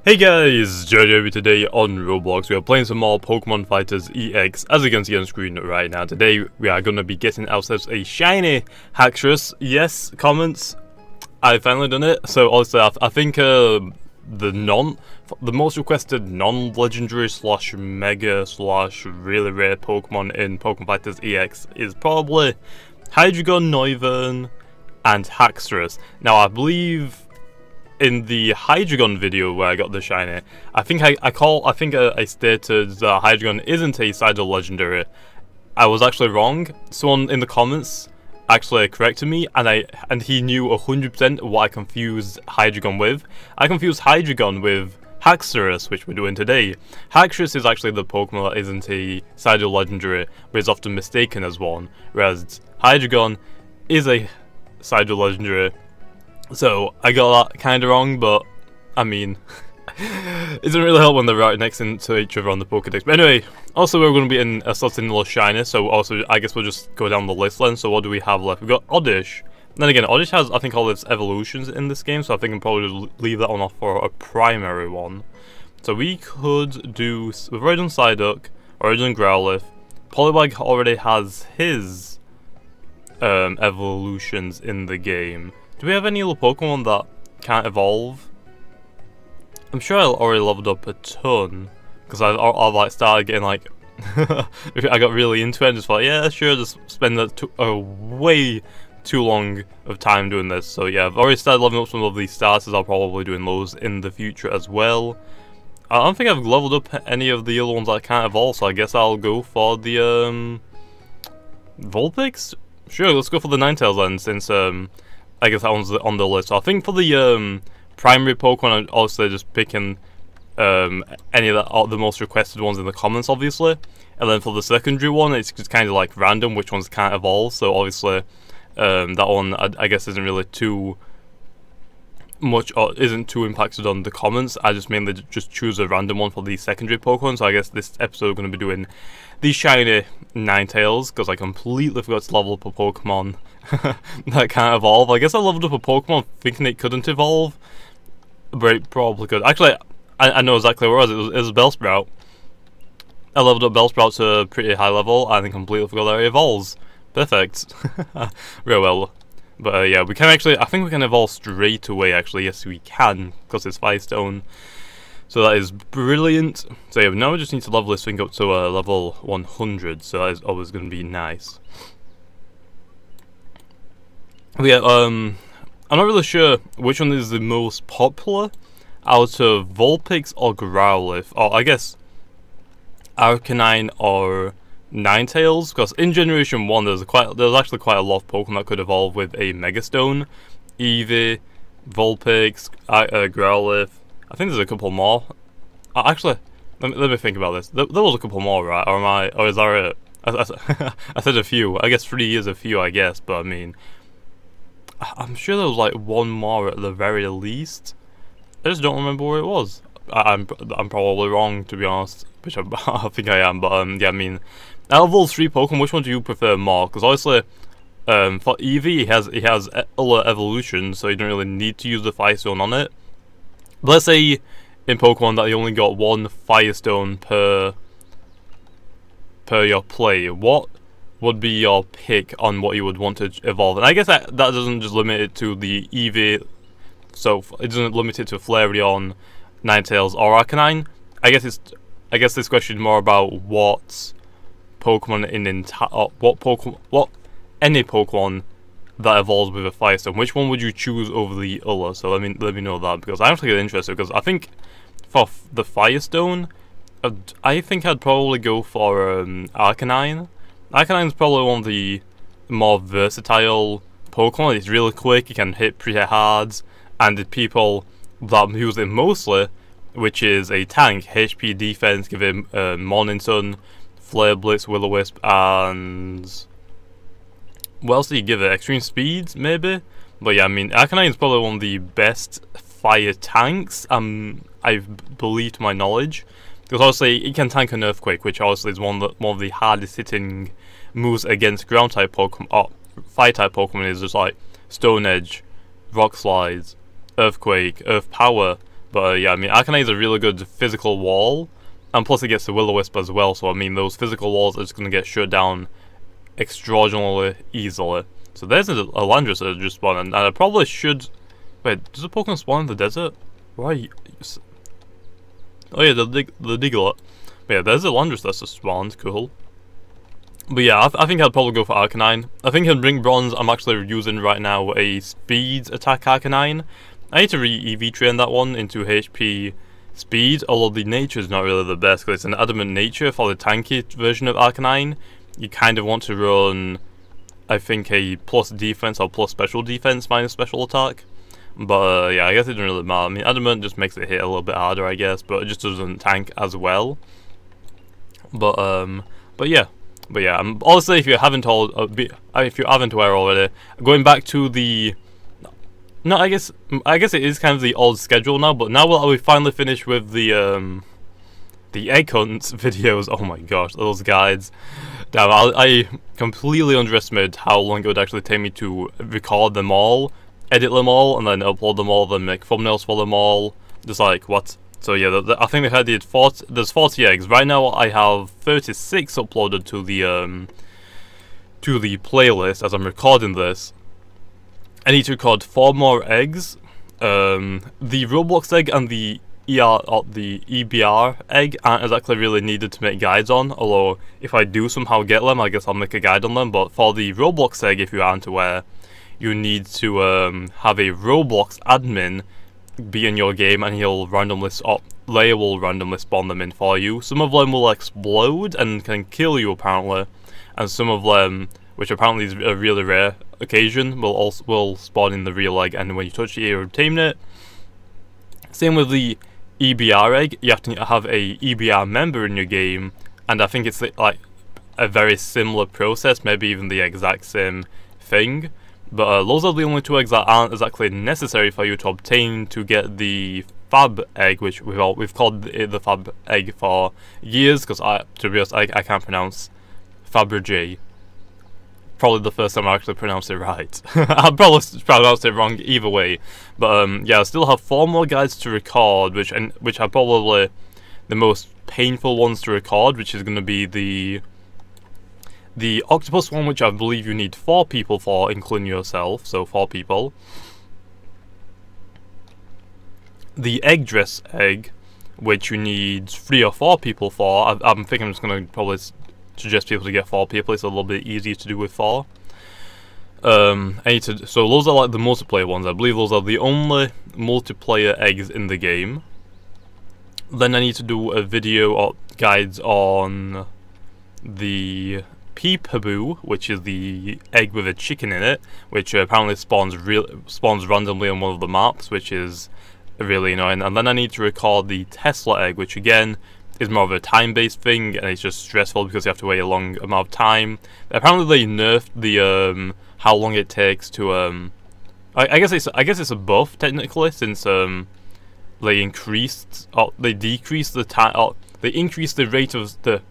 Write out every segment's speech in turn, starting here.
Hey guys, Jamiy today on Roblox. We are playing some more Pokemon Fighters EX, as you can see on screen right now. Today we are going to be getting ourselves a shiny Haxorus. Yes, comments. I finally done it. So also I think the most requested non-legendary slash mega slash really rare Pokemon in Pokemon Fighters EX is probably Hydreigon, Noivern, and Haxorus. Now I believe in the Hydreigon video where I got the shiny, I think I stated that Hydreigon isn't a Sidle legendary. I was actually wrong. Someone in the comments actually corrected me, and he knew 100% what I confused Hydreigon with. I confused Hydreigon with Haxorus, which we're doing today. Haxorus is actually the Pokemon that isn't a Sidle legendary, but is often mistaken as one, whereas Hydreigon is a Sidle legendary. So, I got that kinda wrong, but, I mean, it doesn't really help when they're right next to each other on the Pokédex. But anyway, also we're going to be in a Slatinula Shiny, so also, I guess we'll just go down the list then. So what do we have left? We've got Oddish. Then again, Oddish has, I think, all its evolutions in this game, so I think I'll probably leave that one off for a primary one. So we could do, we've already done Psyduck, already done Growlithe. Poliwag already has his evolutions in the game. Do we have any other Pokemon that can't evolve? I'm sure I already leveled up a ton, because I've like started getting like, I got really into it and just thought, yeah, sure, just spend a way too long of time doing this. So yeah, I've already started leveling up some of these starters. I'll probably be doing those in the future as well. I don't think I've leveled up any of the other ones that can't evolve, so I guess I'll go for the Vulpix? Sure, let's go for the Ninetales then, since I guess that one's on the list. So I think for the primary Pokemon, I'm also just picking any of the most requested ones in the comments, obviously. And then for the secondary one, it's just kind of like random which ones can't evolve. So obviously, that one I guess isn't really too much, or isn't too impacted on the comments. I just mainly just choose a random one for the secondary Pokemon. So I guess this episode we're going to be doing the shiny Ninetails, because I completely forgot to level up a Pokemon that can't evolve. I guess I leveled up a Pokemon thinking it couldn't evolve, but it probably could. Actually, I know exactly where it was. It was Bellsprout. I leveled up Bellsprout to a pretty high level, and then completely forgot that it evolves. Perfect. Real well. But yeah, we can actually, I think we can evolve straight away actually. Yes, we can, because it's Firestone. So that is brilliant. So yeah, now we just need to level this thing up to level 100, so that is always going to be nice. But yeah, I'm not really sure which one is the most popular out of Vulpix or Growlithe, or I guess Arcanine or Ninetales, because in Generation 1 there's actually quite a lot of Pokemon that could evolve with a Megastone. Eevee, Vulpix, Growlithe. I think there's a couple more. Actually, let me think about this. There was a couple more, right? Or am I? Or is that it? I said a few. I guess 3 is a few, I guess. But I mean, I'm sure there was like one more at the very least. I just don't remember where it was. I'm probably wrong, to be honest, which I think I am. But yeah, I mean, out of those 3 Pokemon, which one do you prefer more? Because obviously, for Eevee, he has other evolutions, so you don't really need to use the Firestone on it. But let's say in Pokemon that you only got 1 Firestone per your play. What would be your pick on what you would want to evolve? And I guess that doesn't just limit it to the Eevee, so it doesn't limit it to Flareon, Ninetales, or Arcanine. I guess this question is more about what Pokemon what any Pokemon that evolves with a Firestone. Which one would you choose over the other? So let me know that, because I'm actually interested. Because I think for the Firestone, I think I'd probably go for Arcanine. Arcanine's probably one of the more versatile Pokemon. It's really quick. It can hit pretty hard, and the people that use it mostly, which is a tank, HP, defense, give him Morning Sun, Flare Blitz, Will-O-Wisp, and what else do you give it? Extreme Speed, maybe? But yeah, I mean, Arcanine is probably one of the best fire tanks, I believe to my knowledge. Because obviously, it can tank an Earthquake, which obviously is one of the hardest hitting moves against Ground-type Pokemon, or Fire-type Pokemon is just like Stone Edge, Rock Slides, Earthquake, Earth Power. But yeah, I mean, Arcanine is a really good physical wall, and plus it gets the Will-O-Wisp as well, so I mean, those physical walls are just going to get shut down extraordinarily easily. So there's a Landorus that just spawned, and I probably should... Wait, does a Pokemon spawn in the desert? Why? Oh yeah, the Diglett. But yeah, there's a Landorus that's just spawned, cool. But yeah, I think I'd probably go for Arcanine. I think in Ring Bronze, I'm actually using right now a Speed Attack Arcanine. I need to re-EV train that one into HP Speed, although the nature is not really the best, because it's an Adamant nature for the tanky version of Arcanine. You kind of want to run, I think, a plus defense or plus special defense minus special attack. But yeah, I guess it doesn't really matter. I mean, Adamant just makes it hit a little bit harder, I guess, but it just doesn't tank as well. But yeah. Honestly, if you haven't aware already, going back to the... No, I guess it is kind of the old schedule now, but now we finally finished with the egg hunt videos. Oh my gosh, those guides. Damn, I completely underestimated how long it would actually take me to record them all, edit them all, and then upload them all, then make thumbnails for them all. Just like, what? So yeah, I think they had there's 40 eggs. Right now I have 36 uploaded to the playlist as I'm recording this. I need to record 4 more eggs. The Roblox egg and the EBR egg aren't exactly really needed to make guides on, although if I do somehow get them, I guess I'll make a guide on them. But for the Roblox egg, if you aren't aware, you need to have a Roblox admin be in your game, and Leia will randomly spawn them in for you. Some of them will explode and can kill you apparently, and some of them, which apparently is a really rare occasion, will spawn in the real egg, and when you touch it, you obtain it. Same with the EBR egg. You have to have a EBR member in your game, and I think it's like a very similar process, maybe even the exact same thing. But those are the only 2 eggs that aren't exactly necessary for you to obtain to get the Fab egg, which we've called it the Fab egg for years, because to be honest, I can't pronounce Fabergé. Probably the first time I actually pronounced it right. I probably pronounced it wrong either way. But yeah, I still have 4 more guides to record, which are probably the most painful ones to record, which is going to be the octopus one, which I believe you need 4 people for, including yourself, so 4 people. The egg dress egg, which you need 3 or 4 people for. I'm thinking I'm just going to probably suggest people to get 4 people. It's a little bit easier to do with 4. So those are like the multiplayer ones. I believe those are the only multiplayer eggs in the game. Then I need to do a video or guides on the Peep-a-Boo, which is the egg with a chicken in it, which apparently spawns randomly on one of the maps, which is really annoying. And then I need to record the Tesla egg, which again is more of a time-based thing, and it's just stressful because you have to wait a long amount of time. Apparently they nerfed the how long it takes to I guess it's a buff technically, since they increased they decreased the time, they increased the rate of the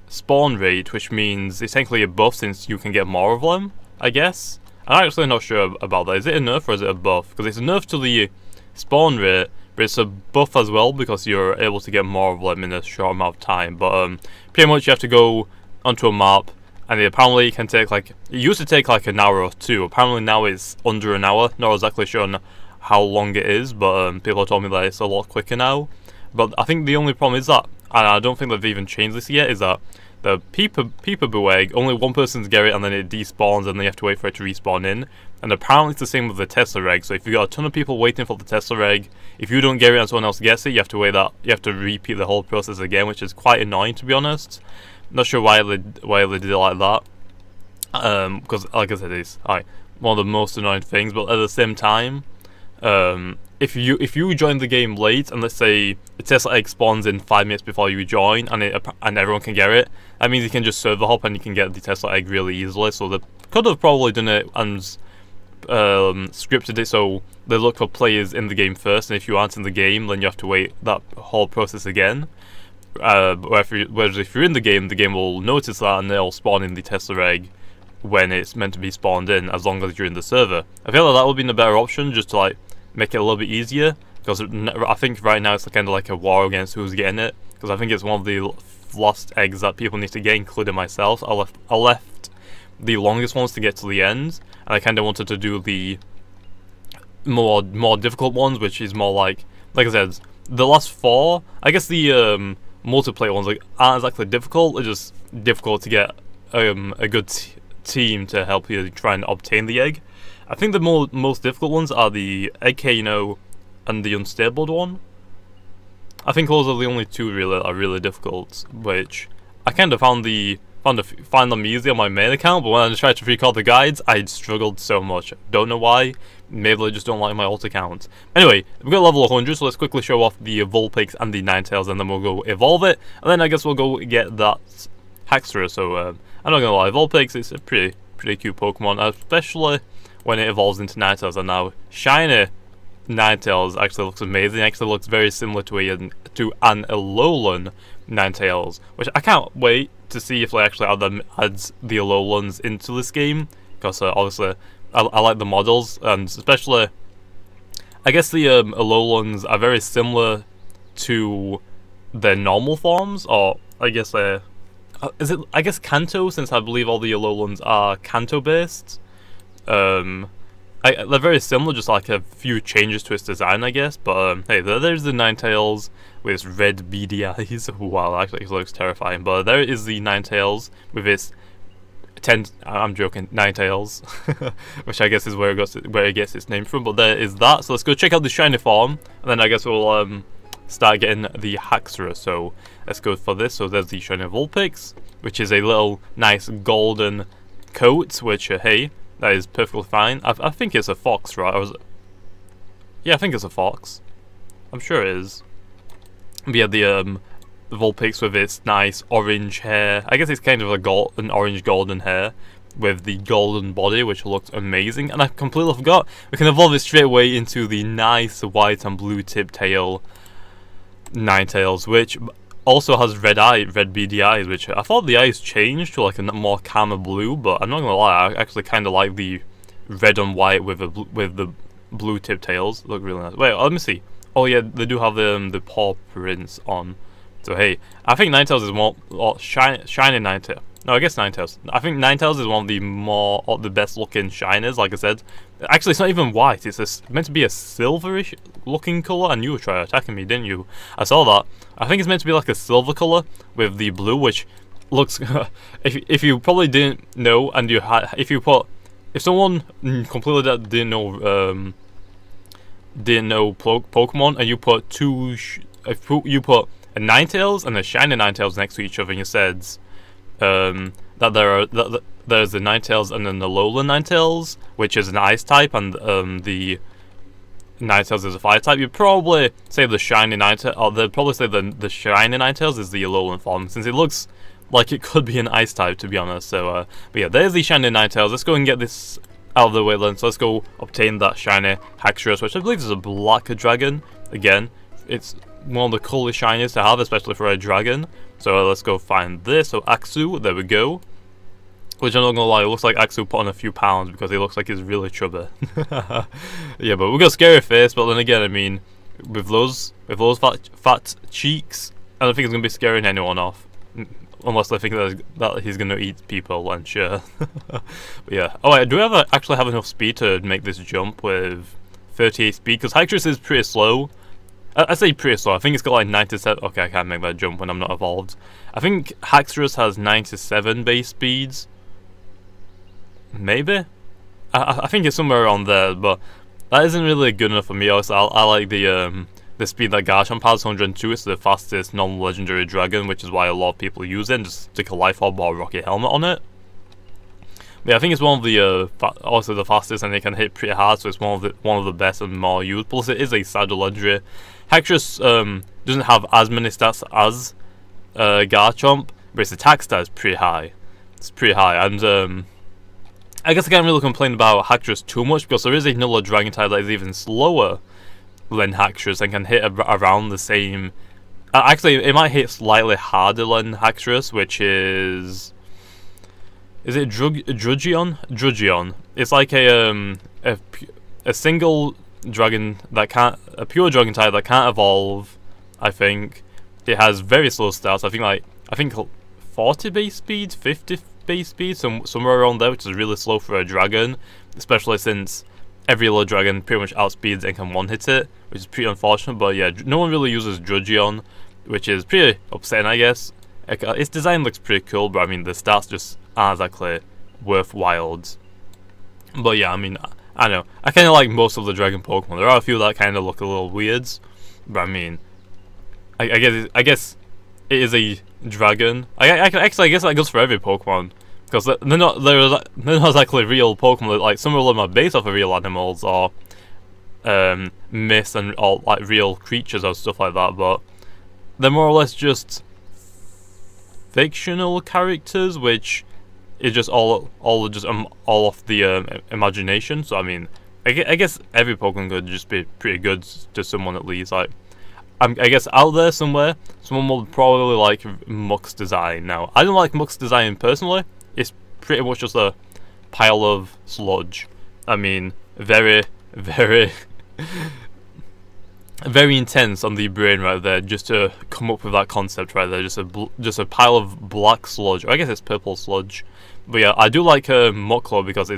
spawn rate, which means it's technically a buff since you can get more of them, I guess. I'm actually not sure about that. Is it a nerf or is it a buff? Because it's a nerf to the spawn rate, but it's a buff as well because you're able to get more of them in a short amount of time. But pretty much you have to go onto a map, and it apparently can take like, it used to take like an hour or 2. Apparently now it's under an hour. Not exactly sure on how long it is, but people told me that it's a lot quicker now. But I think the only problem is that, and I don't think they've even changed this yet, is that the Peep-a-Boo egg, only one person's get it and then it despawns and then you have to wait for it to respawn in. And apparently it's the same with the Tesla egg, so if you've got a ton of people waiting for the Tesla egg, if you don't get it and someone else gets it, you have to repeat the whole process again, which is quite annoying, to be honest. Not sure why they did it like that. Because like I said, it's one of the most annoying things, but at the same time, if you join the game late, and let's say the Tesla egg spawns in 5 minutes before you join, and everyone can get it, that means you can just server hop and you can get the Tesla egg really easily. So they could have probably done it and scripted it so they look for players in the game first, and if you aren't in the game, then you have to wait that whole process again. Whereas if you're in the game will notice that and they'll spawn in the Tesla egg when it's meant to be spawned in, as long as you're in the server. I feel like that would be a better option, just to like make it a little bit easier. because I think right now it's kind of like a war against who's getting it, because I think it's one of the last eggs that people need to get, including myself. I left the longest ones to get to the end, and I kind of wanted to do the more difficult ones, which is more like I said, the last 4. I guess the multiplayer ones aren't exactly difficult. They're just difficult to get a good team to help you try and obtain the egg. I think the most difficult ones are the egg and the unstable one. I think those are the only 2 really that are really difficult, which I kind of find them easy on my main account, but when I tried to record the guides, I struggled so much. Don't know why. Maybe I just don't like my alt account. Anyway, we've got level 100, so let's quickly show off the Vulpix and the Ninetales, and then we'll go evolve it, and then I guess we'll go get that Haxorus. So I'm not gonna lie, Vulpix is a pretty cute Pokemon, especially when it evolves into Ninetales. And now shiny Ninetales actually looks amazing. It actually looks very similar to an Alolan Ninetales, which I can't wait to see if they actually adds the Alolans into this game, because obviously I like the models, and especially I guess the Alolans are very similar to their normal forms, or I guess I guess Kanto, since I believe all the Alolans are Kanto based. They're very similar, just like a few changes to its design, I guess. But hey, there's the Ninetales with its red beady eyes. Wow, actually it looks terrifying. But there is the Ninetales with its I'm joking, Ninetails, which I guess is where it gets its name from. But there is that. So let's go check out the shiny form, and then I guess we'll start getting the Haxorus. So let's go for this. So there's the shiny Vulpix, which is a little nice golden coat, which hey, that is perfectly fine. I think it's a fox, right? Yeah, I think it's a fox. I'm sure it is. But yeah, the Vulpix with its nice orange hair. I guess it's kind of an orange golden hair with the golden body, which looks amazing. And I completely forgot, we can evolve it straight away into the nice white and blue tip tail Ninetales, which also has red beady eyes, which I thought the eyes changed to like a more calmer blue, but I'm not gonna lie, I actually kind of like the red and white with the blue tip tails. Look really nice. Wait, let me see. Oh yeah, they do have the paw prints on. So hey, I think Ninetales is more shiny Ninetales. No, I guess Ninetales. I think Ninetales is one of the best looking shiners. Like I said, actually it's not even white. It's meant to be a silverish looking color. And you were trying attacking me, didn't you? I saw that. I think it's meant to be like a silver color with the blue, which looks. if you probably didn't know, and if someone completely that didn't know Pokemon, and you put you put a Ninetales and a shiny Ninetales next to each other, and you said that there's the Ninetales and then the Alolan Ninetales, which is an ice type, and the Ninetales is a fire type, you'd probably say the shiny Ninetales, or they'd probably say the shiny Ninetales is the Alolan form, since it looks like it could be an ice type, to be honest. So, but yeah, there's the shiny Ninetales. Let's go and get this out of the way then. So let's go obtain that shiny Haxorus, which I believe is a black dragon. Again, it's one of the coolest shinies to have, especially for a dragon. So let's go find this. So Axu, there we go. Which I'm not gonna lie, it looks like Axu put on a few pounds because he looks like he's really chubby. Yeah, but we got scary face. But then again, I mean, with those fat cheeks, I don't think it's gonna be scaring anyone off, unless they think that he's gonna eat people. And sure. But yeah. Oh wait, do we actually have enough speed to make this jump with 38 speed? Because Haxorus is pretty slow. I say pretty slow. I think it's got like 97. Okay, I can't make that jump when I'm not evolved. I think Haxorus has 97 base speeds. Maybe. I think it's somewhere around there, but that isn't really good enough for me. Also, I like the speed that Garchomp has, 102. It's the fastest non-legendary dragon, which is why a lot of people use it and just stick a Life Orb or a Rocket Helmet on it. But yeah, I think it's one of the also the fastest, and it can hit pretty hard, so it's one of the best and more used. Plus, it is a Shadow legendary. Haxorus doesn't have as many stats as Garchomp, but its attack stat is pretty high. It's pretty high, and I guess I can't really complain about Haxorus too much, because there is another dragon type that is even slower than Haxorus and can hit around the same. Actually, it might hit slightly harder than Haxorus, which is it Drudgeon? Drudgeon. It's like a single dragon that can't, a pure dragon type that can't evolve. I think it has very slow stats. I think 40 base speed, 50 base speed, somewhere around there, which is really slow for a dragon, especially since every little dragon pretty much outspeeds and can one-hit it, which is pretty unfortunate. But yeah, no one really uses Drudgeon, which is pretty upsetting, I guess. Its design looks pretty cool, but I mean, the stats just aren't exactly worthwhile. But yeah, I mean, I know. I kind of like most of the dragon Pokemon. There are a few that kind of look a little weird, but I mean, I guess it is a dragon. I guess that goes for every Pokemon, because they're not exactly real Pokemon. Like, some of them are based off of real animals or myths and all like real creatures or stuff like that, but they're more or less just fictional characters, which is just all off the imagination. So I mean, I guess every Pokemon could just be pretty good to someone at least. Like, I guess out there somewhere, someone will probably like Muck's design. Now, I don't like Muck's design personally. It's pretty much just a pile of sludge. I mean, very, very, very intense on the brain right there, just to come up with that concept right there. Just a pile of black sludge. Or I guess it's purple sludge. But yeah, I do like Muck Claw because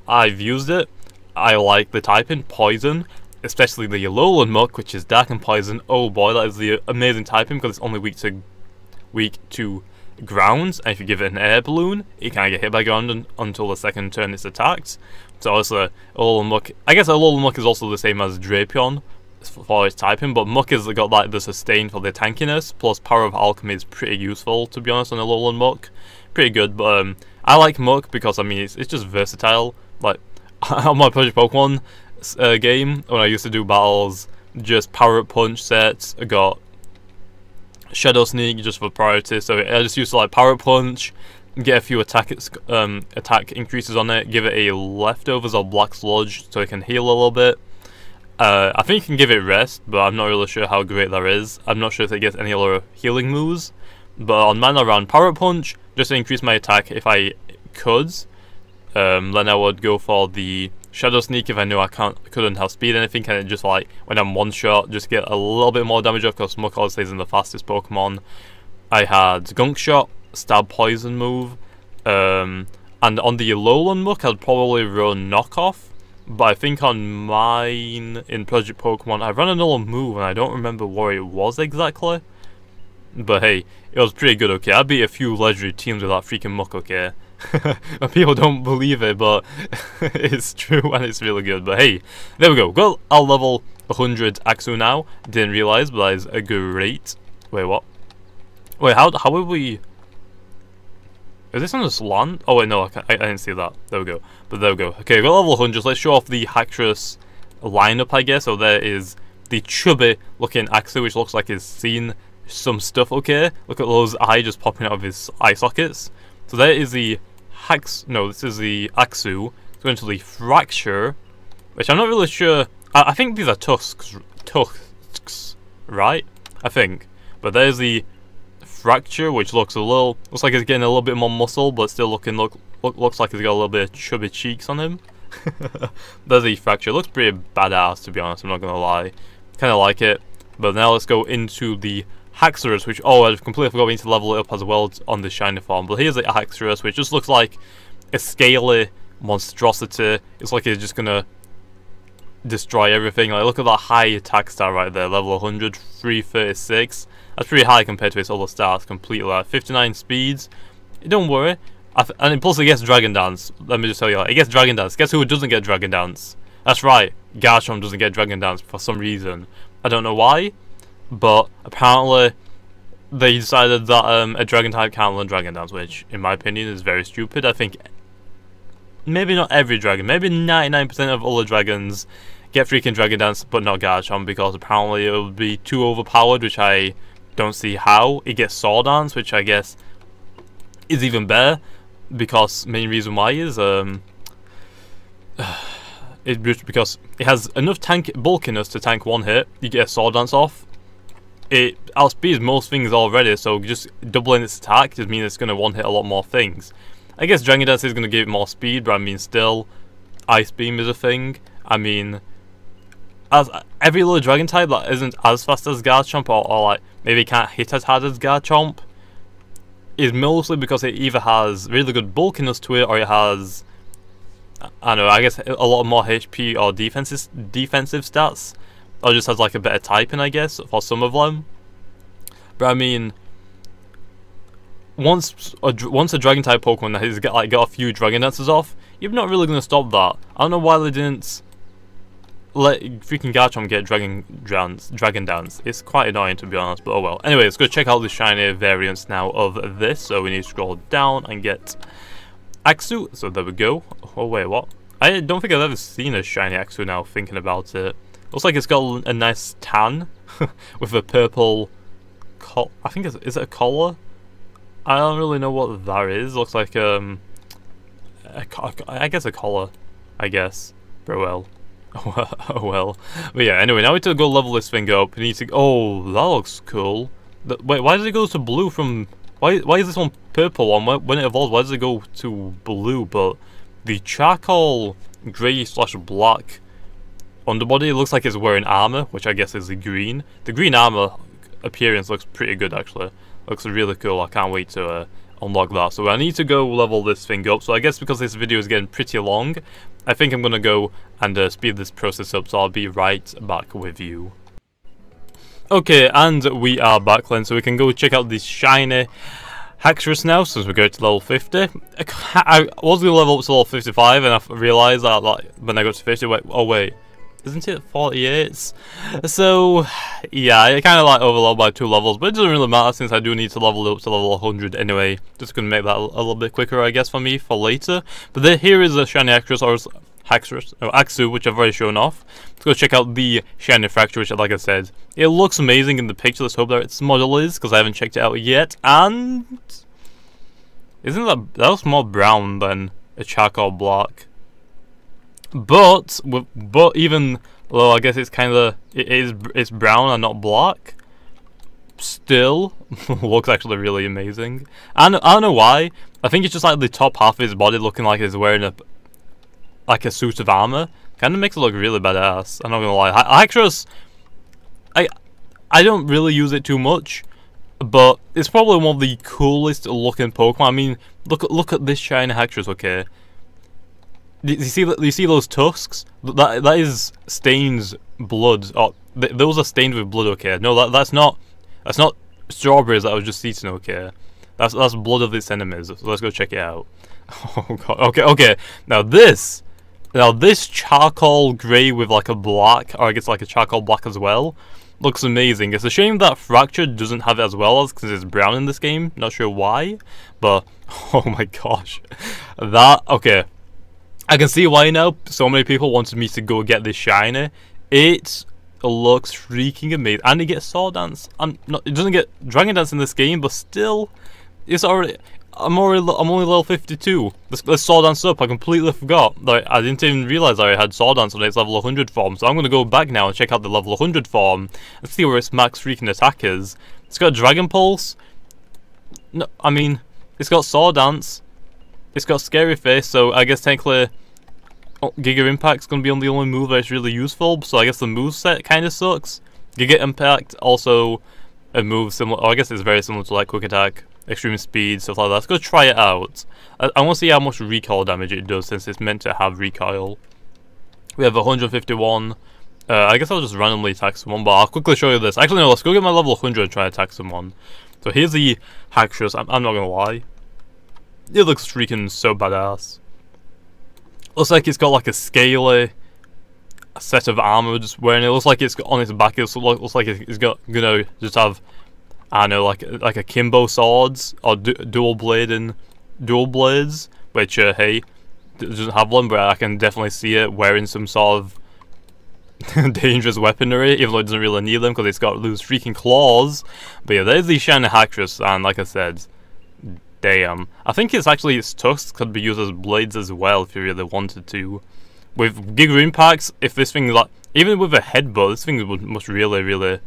I've used it. I like the typing Poison, especially the Alolan Muck, which is Dark and Poison. Oh boy, that is the amazing typing because it's only weak to ground, and if you give it an air balloon, it can't get hit by ground until the second turn it's attacked. So also, Alolan Muck, I guess Alolan Muck is also the same as Drapion for its typing, but Muck has got like the sustain for the tankiness, plus Power of Alchemy is pretty useful, to be honest, on Alolan Muck. Pretty good, but I like Muck because I mean it's just versatile. Like on my Project Pokemon game, when I used to do battles, just Power Up Punch sets, I got Shadow Sneak just for priority, so I just used to like Power Up Punch, get a few attack increases on it, give it a Leftovers or Black Sludge so it can heal a little bit. I think you can give it Rest, but I'm not really sure how great that is. I'm not sure if it gets any other healing moves, but on mana round, Power Up Punch just to increase my attack if I could. Then I would go for the Shadow Sneak if I knew I couldn't have speed anything, and it just like when I'm one shot just get a little bit more damage off because Muck always isn't the fastest Pokemon. I had Gunk Shot, Stab Poison move, and on the Alolan Muck I'd probably run Knockoff, but I think on mine in Project Pokemon I ran another move and I don't remember what it was exactly. But hey, it was pretty good, okay. I beat a few legendary teams with that freaking Muck, okay. People don't believe it, but it's true and it's really good. But hey, there we go. Well, I'll level 100 Axu now. Didn't realize, but that is a great. Wait, what? Wait, how would we? Is this on the slant? Oh wait, no, I didn't see that. There we go. But there we go. Okay, we're level 100. Let's show off the Haxorus lineup, I guess. So there is the chubby looking Axu, which looks like he's seen some stuff, okay. Look at those eyes just popping out of his eye sockets. So there is the this is the Axu. It's going to the Fracture, which I'm not really sure. I think these are tusks, right? I think. But there's the Fracture, which looks like it's getting a little bit more muscle, but still looks like he's got a little bit of chubby cheeks on him. There's the Fracture. It looks pretty badass, to be honest. I'm not gonna lie. Kind of like it. But now let's go into the Haxorus, which, oh, I've completely forgot we need to level it up as well on the shiny form. But here's the Haxorus, which just looks like a scaly monstrosity. It's like it's just gonna destroy everything. Like, look at that high attack star right there, level 100, 336. That's pretty high compared to its other stats, completely. Like 59 speeds. Don't worry. And plus it gets Dragon Dance. Let me just tell you, it gets Dragon Dance. Guess who doesn't get Dragon Dance? That's right, Garchomp doesn't get Dragon Dance for some reason. I don't know why, but apparently they decided that a Dragon type can't learn Dragon Dance, which in my opinion is very stupid. I think maybe not every dragon, maybe 99% of all the dragons get freaking Dragon Dance, but not Garchomp, because apparently it would be too overpowered, which I don't see how. It gets Sword Dance, which I guess is even better, because main reason why is because it has enough bulkiness to tank one hit. You get a Sword Dance off. It outspeeds most things already, so just doubling its attack just means it's going to one hit a lot more things. I guess Dragon Dance is going to give it more speed, but I mean still, Ice Beam is a thing. I mean, as every little dragon type that isn't as fast as Garchomp, or like maybe can't hit as hard as Garchomp, is mostly because it either has really good bulkiness to it, or it has, I don't know, I guess a lot more HP or defensive stats, or just has like a better typing, I guess, for some of them. But I mean, once a dragon type Pokemon has got a few Dragon Dances off, you're not really gonna stop that. I don't know why they didn't let freaking Garchomp get Dragon Dance. It's quite annoying, to be honest, but oh well. Anyway, let's go check out the shiny variants now of this. So we need to scroll down and get Axu. So there we go. Oh wait, what? I don't think I've ever seen a shiny Axu now, thinking about it. Looks like it's got a nice tan with a purple I think is it a collar? I don't really know what that is. Looks like I guess a collar, I guess. But well. Oh well. But yeah, anyway, now we need to go level this thing up. We need to. Oh, that looks cool. Wait, why does it go to blue from? Why is this one purple? When it evolves, why does it go to blue? But the charcoal grey / black underbody looks like it's wearing armor, which I guess is the green. The green armor appearance looks pretty good, actually. Looks really cool. I can't wait to unlock that. So I need to go level this thing up. So I guess because this video is getting pretty long, I think I'm gonna go and speed this process up. So I'll be right back with you. Okay, and we are back then. So we can go check out this shiny Haxorus now, since we go to level 50. I was gonna level up to level 55, and I realised that like when I got to 50, wait. Isn't it 48? So, yeah, I kind of like overload by 2 levels, but it doesn't really matter since I do need to level up to level 100 anyway. Just gonna make that a little bit quicker, I guess, for me for later. But here is a shiny Haxorus, or Axu, which I've already shown off. Let's go check out the shiny Fracture, which, like I said, it looks amazing in the picture. Let's hope that its model is, because I haven't checked it out yet. And isn't that looks more brown than a charcoal black? But even though I guess it's it's brown and not black, still looks actually really amazing. And I don't know why. I think it's just like the top half of his body looking like he's wearing a suit of armor. Kind of makes it look really badass. I'm not gonna lie. Haxorus, I don't really use it too much, but it's probably one of the coolest looking Pokemon. I mean, look at this shiny Haxorus. Okay. You see those tusks? That is stained blood. Oh, those are stained with blood. Okay, no, that's not strawberries that I was just eating. Okay, that's blood of its enemies. So let's go check it out. Oh god. Okay. Now this charcoal grey with like a black, or I guess like a charcoal black as well, looks amazing. It's a shame that Fracture doesn't have it as well, as because it's brown in this game. Not sure why, but oh my gosh, okay. I can see why now so many people wanted me to go get this shiny. It looks freaking amazing, and it gets Sword Dance. It doesn't get Dragon Dance in this game, but still, it's already. I'm only level 52. Let's Sword Dance up. I completely forgot. Like, I didn't even realize I had Sword Dance on its level 100 form. So I'm gonna go back now and check out the level 100 form and see where its max freaking attack is. It's got Dragon Pulse. No, I mean, it's got Sword Dance. It's got Scary Face, so I guess technically Giga Impact's going to be on the only move that is really useful, so I guess the moveset kind of sucks. Giga Impact, also a move similar, or I guess it's very similar to like Quick Attack, Extreme Speed, stuff like that. Let's go try it out. I want to see how much recoil damage it does, since it's meant to have recoil. We have 151. I guess I'll just randomly attack someone, but I'll quickly show you this. Actually, no, let's go get my level 100 and try to attack someone. So here's the Haxorus. I'm not going to lie. It looks freaking so badass. Looks like it's got like a scaly set of armor just wearing it. Looks like it's got on its back. It looks like it's gonna just have, I don't know, like a Kimbo swords or dual blades, which hey, doesn't have one, but I can definitely see it wearing some sort of dangerous weaponry, even though it doesn't really need them because it's got those freaking claws. But yeah, there's the shiny Haxorus, and like I said, damn. I think its tusks could be used as blades as well if you really wanted to. With Giga Impacts, if this thing, like, even with a headbutt, this thing must really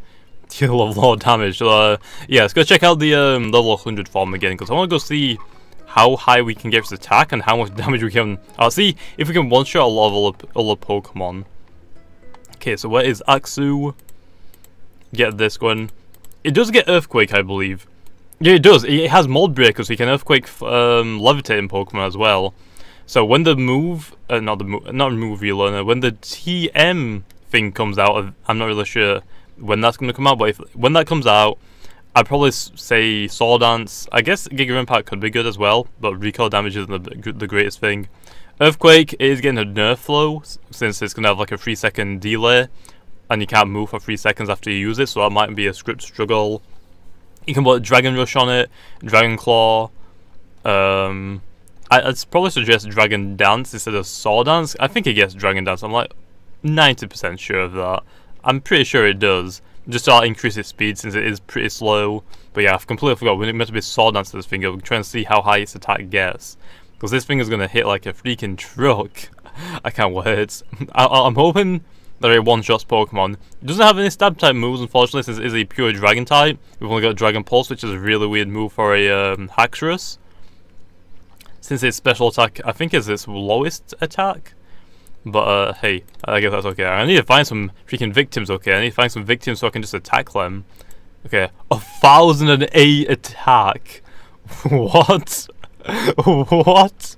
deal a lot of damage. So yeah, let's go check out the level 100 form again, because I want to go see how high we can get its attack and how much damage we can. I'll see if we can one-shot a level up Pokemon. Okay, so where is Axu? Get this going. It does get Earthquake, I believe. Yeah, it does. It has Mold Breaker, so you can Earthquake Levitating Pokemon as well. So when the move, not move relearner, when the TM thing comes out, I'm not really sure when that's going to come out, but when that comes out, I'd probably say Sword Dance. I guess Giga Impact could be good as well, but recoil damage isn't the greatest thing. Earthquake is getting a nerf though, since it's going to have like a 3-second delay, and you can't move for 3 seconds after you use it, so that might be a script struggle. You can put Dragon Rush on it, Dragon Claw. I'd probably suggest Dragon Dance instead of Sword Dance. I think it gets Dragon Dance. I'm like 90% sure of that. I'm pretty sure it does. Just to increase its speed since it is pretty slow. But yeah, I've completely forgot. When it meant to be Sword Dance to this thing, I'm trying to see how high its attack gets. Because this thing is going to hit like a freaking truck. I can't wait. I'm hoping that it one-shots Pokemon. It doesn't have any stab type moves, unfortunately, since it is a pure Dragon type. We've only got Dragon Pulse, which is a really weird move for a Haxorus. Since its special attack, I think, is its lowest attack. But, hey, I guess that's okay. I need to find some freaking victims, okay? I need to find some victims so I can just attack them. Okay, 1008 attack. What? What?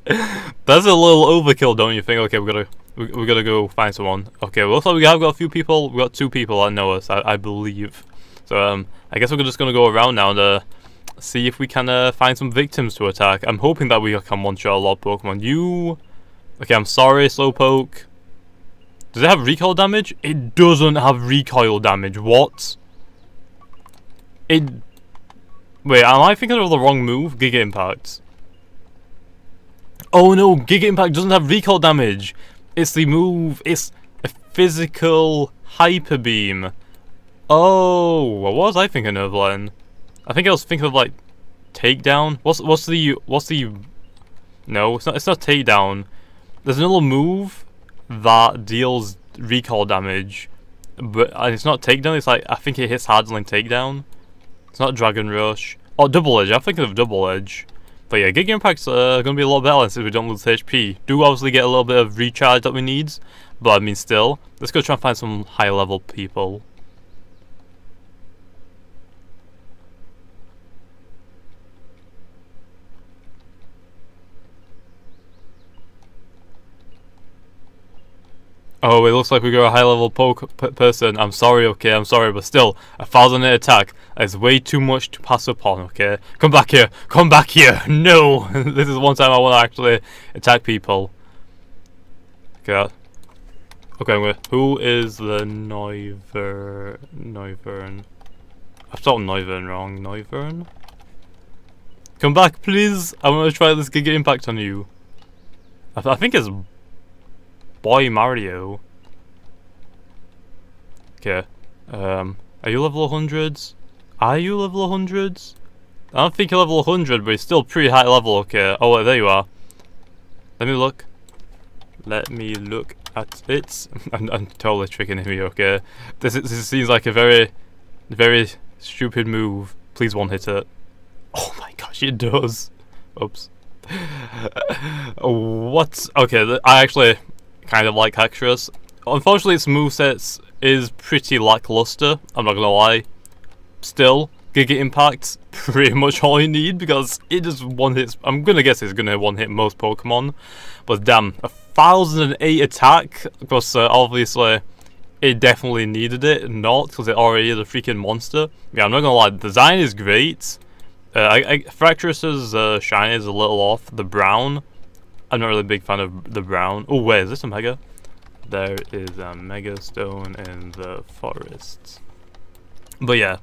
That's a little overkill, don't you think? Okay, we gotta go find someone. Okay, well, looks like we have got a few people. We got 2 people that know us, I believe. So, I guess we're just gonna go around now and see if we can find some victims to attack. I'm hoping that we can one-shot a lot of Pokemon. You... Okay, I'm sorry, Slowpoke. Does it have recoil damage? It doesn't have recoil damage. What? Wait, am I thinking of the wrong move? Giga Impact. Oh no, Giga Impact doesn't have recoil damage. It's the move. It's a physical Hyper Beam. Oh, what was I thinking of then? I think I was thinking of like Takedown. What's the? No, it's not Takedown. There's another move that deals recoil damage, but it's not Takedown. It's like I think it hits harder than Takedown. It's not Dragon Rush. Oh, Double Edge. I'm thinking of Double Edge. But yeah, Giga Impact's gonna be a lot better since we don't lose HP. Do obviously get a little bit of recharge that we need, but I mean still, let's go try and find some high level people. Oh, it looks like we got a high-level person. I'm sorry, okay, I'm sorry, but still, 1008 attack is way too much to pass upon, okay? Come back here! Come back here! No! This is one time I want to actually attack people. Okay. Okay, who is the Noivern? I've spelled Noivern wrong. Noivern? Come back, please! I want to try this Giga Impact on you. I think it's Boy Mario. Okay. Are you level 100s? Are you level 100s? I don't think you're level 100, but you're still pretty high level. Okay. Oh, well, there you are. Let me look. Let me look at it. I'm totally tricking him here. Okay. This seems like a very stupid move. Please one hit it. Oh my gosh, it does. Oops. What? Okay. I actually kind of like Haxorus. Unfortunately, its moveset is pretty lackluster, I'm not gonna lie. Still, Giga Impact's pretty much all you need because it just one-hits. I'm gonna guess it's gonna one-hit most Pokemon. But damn, 1008 attack, because obviously it definitely needed it, not because it already is a freaking monster. Yeah, I'm not gonna lie, the design is great. Fracturus's shine is a little off, the brown. I'm not really a big fan of the brown. Oh, wait, is this a Mega? There is a Mega Stone in the forest. But yeah,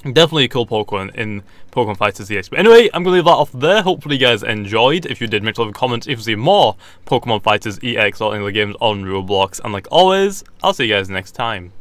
definitely a cool Pokemon in Pokemon Fighters EX. But anyway, I'm going to leave that off there. Hopefully you guys enjoyed. If you did, make sure to leave a comment if you see more Pokemon Fighters EX or any other games on Roblox. And like always, I'll see you guys next time.